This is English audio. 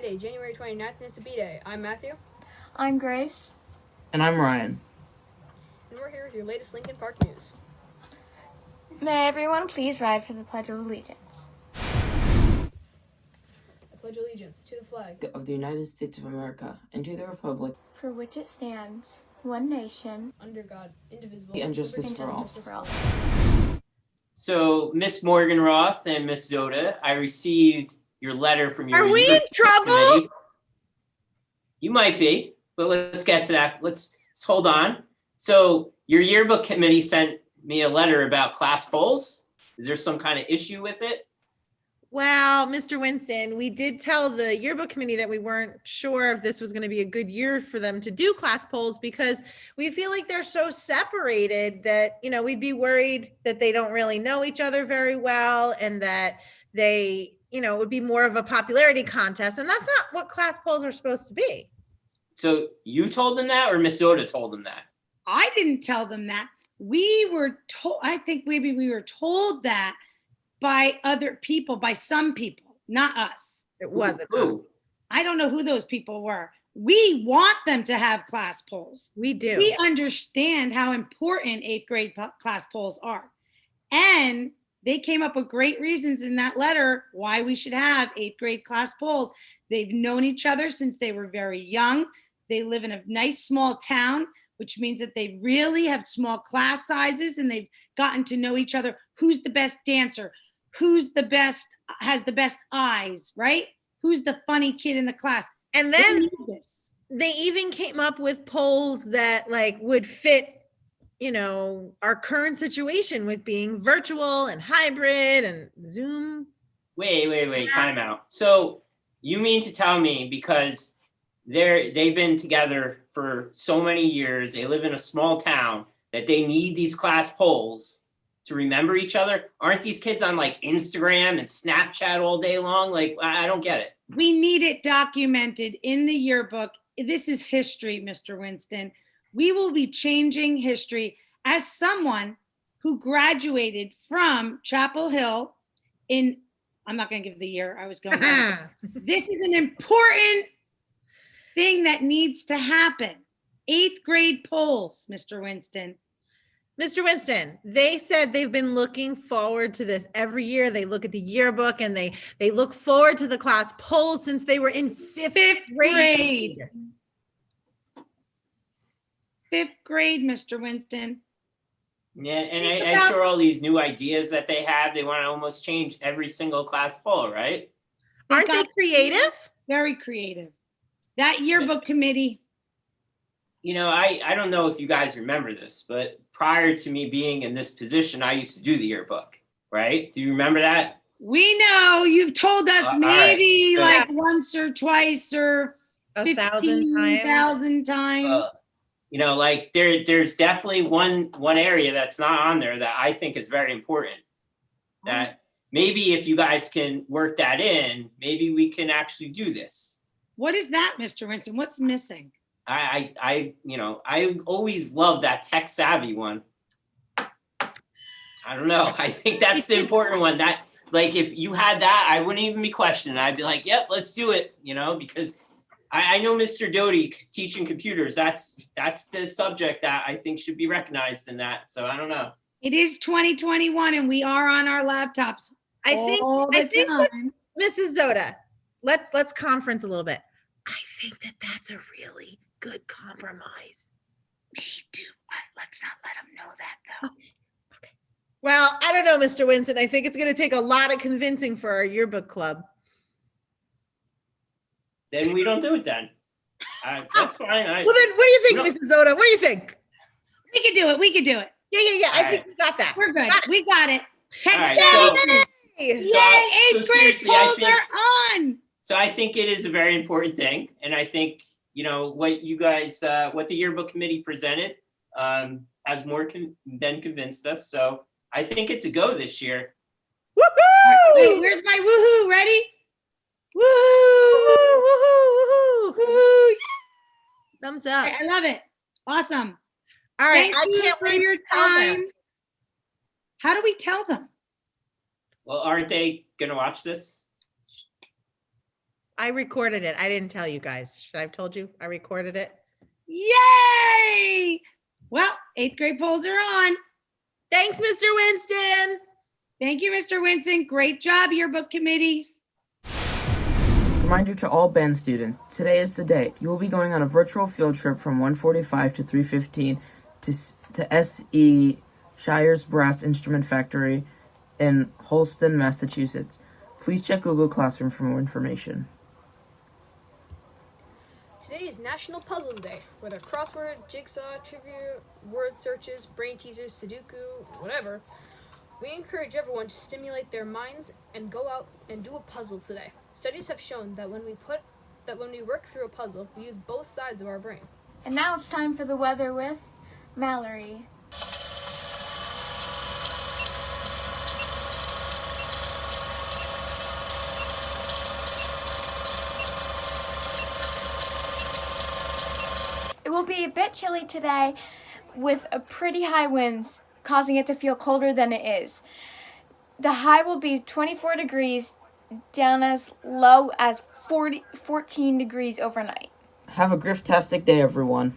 Friday, January 29th, and it's a B-Day. I'm Matthew. I'm Grace. And I'm Ryan. And we're here with your latest Lincoln Park news. May everyone please rise for the Pledge of Allegiance. I pledge allegiance to the flag of the United States of America and to the republic for which it stands, one nation, under God, indivisible, and justice for all. So, Miss Morgenroth and Miss Zoda, I received your letter from your. Are we in trouble? Committee. You might be, but let's get to that. Let's hold on. So, your yearbook committee sent me a letter about class polls. Is there some kind of issue with it? Well, Mr. Winston, we did tell the yearbook committee that we weren't sure if this was going to be a good year for them to do class polls because we feel like they're so separated that, we'd be worried that they don't really know each other very well and that they, it would be more of a popularity contest. And that's not what class polls are supposed to be. So you told them that or Miss Zoda told them that? I didn't tell them that. We were told, I think maybe we were told that by other people, by some people, not us. It wasn't. Who? I don't know who those people were. We want them to have class polls. We do. We understand how important 8th grade class polls are. And they came up with great reasons in that letter why we should have 8th grade class polls. They've known each other since they were very young. They live in a nice small town, which means that they really have small class sizes and they've gotten to know each other. Who's the best dancer? Who's the best, has the best eyes, right? Who's the funny kid in the class? And then they even came up with polls that would fit, our current situation with being virtual and hybrid and Zoom. Wait, time out. So you mean to tell me because they've been together for so many years, they live in a small town, that they need these class polls to remember each other? Aren't these kids on Instagram and Snapchat all day long? I don't get it. We need it documented in the yearbook. This is history, Mr. Winston. We will be changing history. As someone who graduated from Chapel Hill I'm not going to give the year I was going to. This is an important thing that needs to happen. 8th grade polls, Mr. Winston. Mr. Winston, they said they've been looking forward to this every year. They look at the yearbook and they look forward to the class polls since they were in fifth grade. 5th grade, Mr. Winston. Yeah, and I saw all these new ideas that they have. They want to almost change every single class poll, right? Aren't they creative? Very creative. That yearbook committee. I don't know if you guys remember this, but prior to me being in this position, I used to do the yearbook, right? Do you remember that? We know you've told us maybe right. So, once or twice or 15,000 times. There's definitely one area that's not on there that I think is very important. That maybe if you guys can work that in, maybe we can actually do this. What is that, Mr. Winston? What's missing? I always love that tech savvy one. I don't know. I think that's the important one. That if you had that, I wouldn't even be questioning. I'd be like, yep, let's do it. Because I know Mr. Doty teaching computers. That's the subject that I think should be recognized in that. So I don't know. It is 2021 and we are on our laptops. I think Mrs. Zoda, let's conference a little bit. I think that's a really good compromise. Me too. Let's not let them know that, though. Okay. Well, I don't know, Mr. Winston. I think it's going to take a lot of convincing for our yearbook club. Then we don't do it then. That's fine. Well, then what do you think, Mrs. Zoda? What do you think? We could do it. Yeah. I think we got that. We're good. We got it. Right, Yay, 8th grade polls are on. So I think it is a very important thing. And I think, what you guys, what the yearbook committee presented has more than convinced us. So I think it's a go this year. Woohoo! Wait, where's my woohoo? Ready? Woohoo! Woohoo! Woohoo! Thumbs up. I love it. Awesome. All right. Thank you for your time. How do we tell them? Well, aren't they going to watch this? I recorded it. I didn't tell you guys. Should I have told you? I recorded it. Yay! Well, 8th grade polls are on. Thanks, Mr. Winston. Thank you, Mr. Winston. Great job, yearbook committee. Reminder to all band students, today is the day. You will be going on a virtual field trip from 1:45 to 3:15 to S.E. Shire's Brass Instrument Factory in Holston, Massachusetts. Please check Google Classroom for more information. Today is National Puzzle Day. Whether crossword, jigsaw, trivia, word searches, brain teasers, Sudoku, whatever, we encourage everyone to stimulate their minds and go out and do a puzzle today. Studies have shown that when we work through a puzzle, we use both sides of our brain. And now it's time for the weather with Mallory. It will be a bit chilly today with a pretty high winds, causing it to feel colder than it is. The high will be 24 degrees, down as low as 14 degrees overnight. Have a griftastic day, everyone.